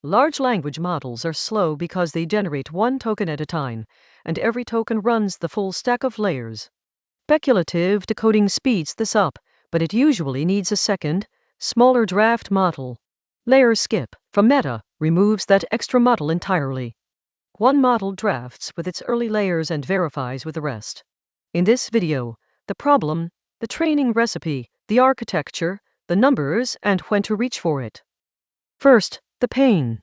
Large language models are slow because they generate one token at a time, and every token runs the full stack of layers. Speculative decoding speeds this up, but it usually needs a second, smaller draft model. LayerSkip from Meta removes that extra model entirely. One model drafts with its early layers and verifies with the rest. In this video, the problem, the training recipe, the architecture, the numbers, and when to reach for it. First, the pain.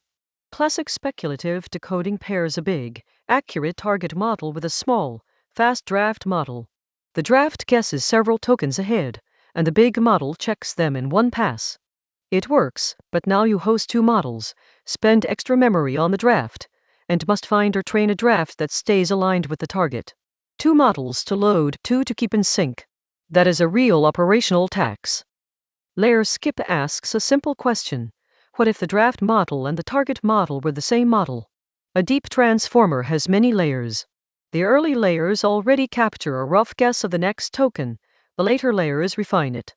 Classic speculative decoding pairs a big, accurate target model with a small, fast draft model. The draft guesses several tokens ahead, and the big model checks them in one pass. It works, but now you host two models, spend extra memory on the draft, and must find or train a draft that stays aligned with the target. Two models to load, two to keep in sync. That is a real operational tax. LayerSkip asks a simple question. What if the draft model and the target model were the same model? A deep transformer has many layers. The early layers already capture a rough guess of the next token, the later layers refine it.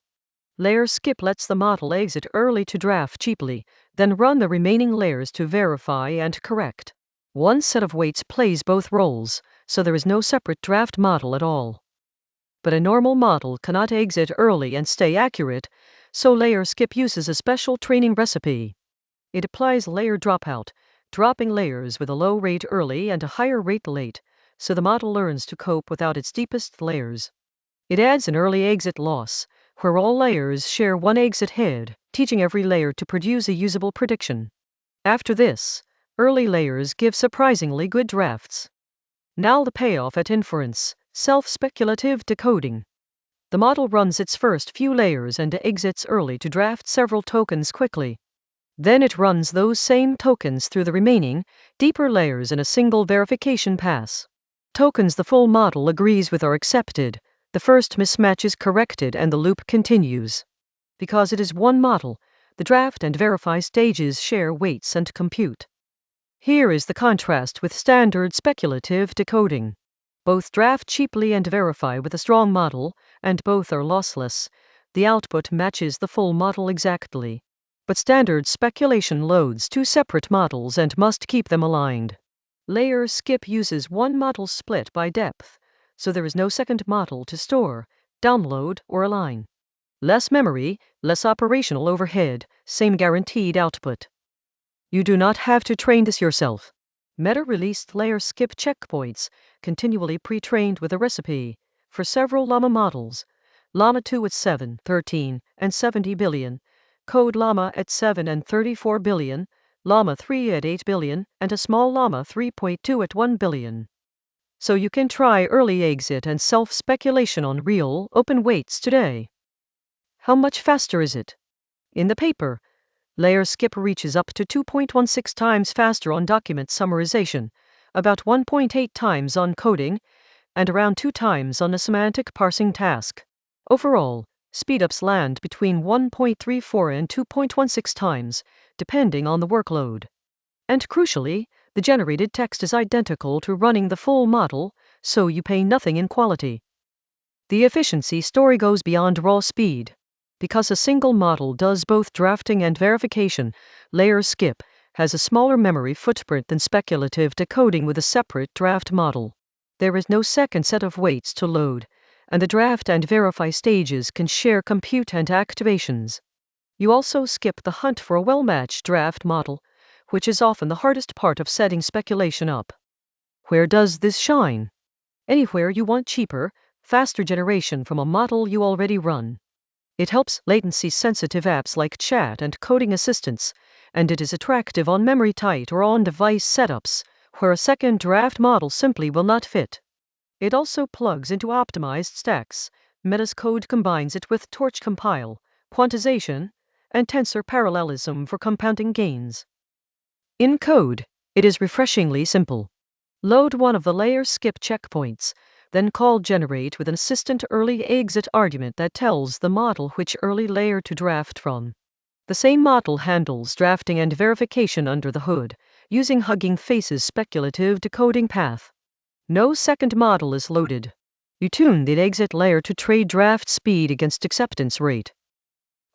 LayerSkip lets the model exit early to draft cheaply, then run the remaining layers to verify and correct. One set of weights plays both roles, so there is no separate draft model at all. But a normal model cannot exit early and stay accurate, so LayerSkip uses a special training recipe. It applies layer dropout, dropping layers with a low rate early and a higher rate late, so the model learns to cope without its deepest layers. It adds an early exit loss, where all layers share one exit head, teaching every layer to produce a usable prediction. After this, early layers give surprisingly good drafts. Now the payoff at Inference, self-speculative decoding. The model runs its first few layers and exits early to draft several tokens quickly. Then it runs those same tokens through the remaining, deeper layers in a single verification pass. Tokens the full model agrees with are accepted, the first mismatch is corrected and the loop continues. Because it is one model, the draft and verify stages share weights and compute. Here is the contrast with standard speculative decoding. Both draft cheaply and verify with a strong model, and both are lossless. The output matches the full model exactly. But standard speculation loads two separate models and must keep them aligned. LayerSkip uses one model split by depth, so there is no second model to store, download, or align. Less memory, less operational overhead, same guaranteed output. You do not have to train this yourself. Meta released LayerSkip checkpoints, continually pre-trained with a recipe, for several Llama models. Llama 2 at 7, 13, and 70 billion, Code Llama at 7 and 34 billion, Llama 3 at 8 billion, and a small Llama 3.2 at 1 billion. So you can try early exit and self-speculation on real, open weights today. How much faster is it? In the paper, LayerSkip reaches up to 2.16 times faster on document summarization, about 1.8 times on coding, and around 2 times on a semantic parsing task. Overall, speedups land between 1.34 and 2.16 times, depending on the workload. And crucially, the generated text is identical to running the full model, so you pay nothing in quality. The efficiency story goes beyond raw speed. Because a single model does both drafting and verification, LayerSkip has a smaller memory footprint than speculative decoding with a separate draft model. There is no second set of weights to load, and the draft and verify stages can share compute and activations. You also skip the hunt for a well-matched draft model, which is often the hardest part of setting speculation up. Where does this shine? Anywhere you want cheaper, faster generation from a model you already run. It helps latency-sensitive apps like chat and coding assistants, and it is attractive on memory-tight or on-device setups, where a second draft model simply will not fit. It also plugs into optimized stacks. Meta's code combines it with torch compile, quantization, and tensor parallelism for compounding gains. In code, it is refreshingly simple. Load one of the LayerSkip checkpoints, then call generate with an assistant early exit argument that tells the model which early layer to draft from. The same model handles drafting and verification under the hood, using Hugging Face's speculative decoding path. No second model is loaded. You tune the exit layer to trade draft speed against acceptance rate.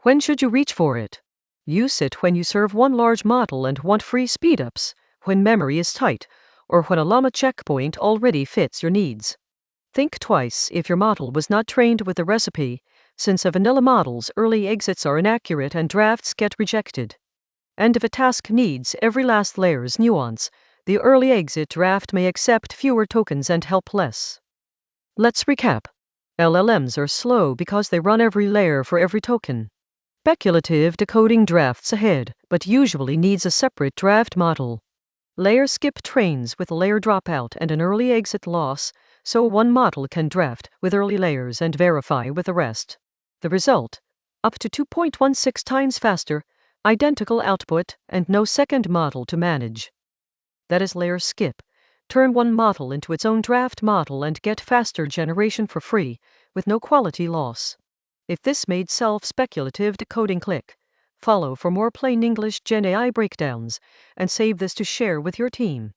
When should you reach for it? Use it when you serve one large model and want free speedups, when memory is tight, or when a llama checkpoint already fits your needs. Think twice if your model was not trained with the recipe, since a vanilla model's early exits are inaccurate and drafts get rejected. And if a task needs every last layer's nuance, the early exit draft may accept fewer tokens and help less. Let's recap. LLMs are slow because they run every layer for every token. Speculative decoding drafts ahead, but usually needs a separate draft model. LayerSkip trains with layer dropout and an early exit loss, so one model can draft with early layers and verify with the rest. The result? Up to 2.16 times faster, identical output, and no second model to manage. That is LayerSkip. Turn one model into its own draft model and get faster generation for free, with no quality loss. If this made self-speculative decoding click, follow for more plain English genai breakdowns, and save this to share with your team.